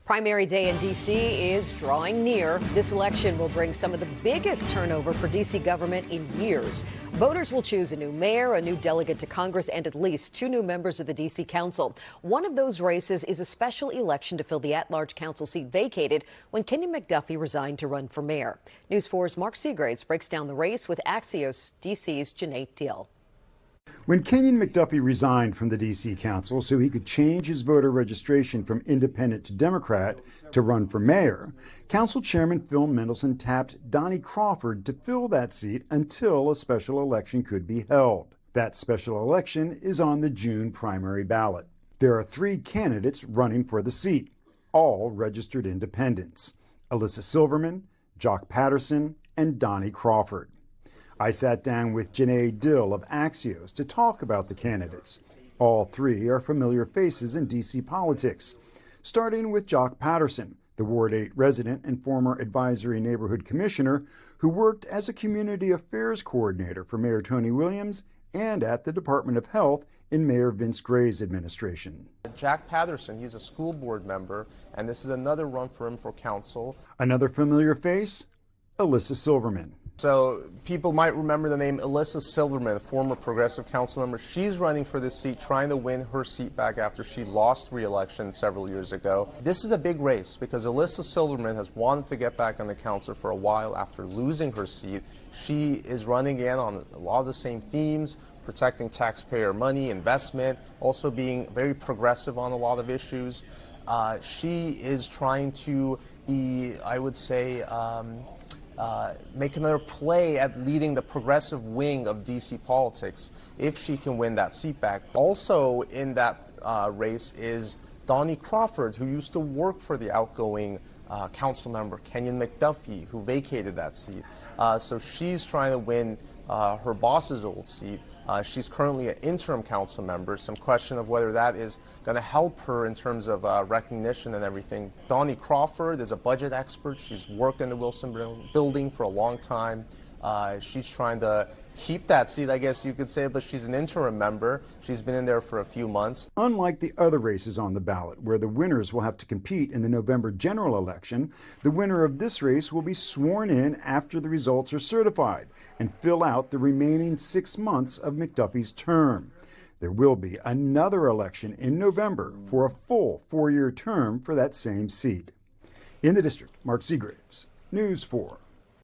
Primary day in D.C. is drawing near. This election will bring some of the biggest turnover for D.C. government in years. Voters will choose a new mayor, a new delegate to Congress, and at least 2 new members of the D.C. Council. One of those races is a special election to fill the at-large council seat vacated when Cuneyt McDuffie resigned to run for mayor. News 4's Mark Segraves breaks down the race with Axios D.C.'s Cuneyt Dil. When Cuneyt McDuffie resigned from the D.C. Council so he could change his voter registration from independent to Democrat to run for mayor, Council Chairman Phil Mendelson tapped Donnie Crawford to fill that seat until a special election could be held. That special election is on the June primary ballot. There are 3 candidates running for the seat, all registered independents: Alyssa Silverman, Jock Patterson, and Donnie Crawford. I sat down with Cuneyt Dil of Axios to talk about the candidates. All 3 are familiar faces in D.C. politics, starting with Jock Patterson, the Ward 8 resident and former advisory neighborhood commissioner who worked as a community affairs coordinator for Mayor Tony Williams and at the Department of Health in Mayor Vince Gray's administration. Jock Patterson, he's a school board member, and this is another run for him for council. Another familiar face, Alyssa Silverman. So people might remember the name Alyssa Silverman, a former progressive council member. She's running for this seat, trying to win her seat back after she lost re-election several years ago. This is a big race because Alyssa Silverman has wanted to get back on the council for a while after losing her seat. She is running again on a lot of the same themes: protecting taxpayer money, investment, also being very progressive on a lot of issues. She is trying to be, I would say, make another play at leading the progressive wing of D.C. politics if she can win that seat back. Also in that race is Donnie Crawford, who used to work for the outgoing council member Cuneyt McDuffie, who vacated that seat. So she's trying to win her boss's old seat. She's currently an interim council member. Some question of whether that is going to help her in terms of recognition and everything. Donnie Crawford is a budget expert. She's worked in the Wilson building for a long time. She's trying to keep that seat, I guess you could say, but she's an interim member. She's been in there for a few months. Unlike the other races on the ballot, where the winners will have to compete in the November general election, the winner of this race will be sworn in after the results are certified and fill out the remaining 6 months of McDuffie's term. There will be another election in November for a full 4-year term for that same seat. In the district, Mark Segraves, News 4.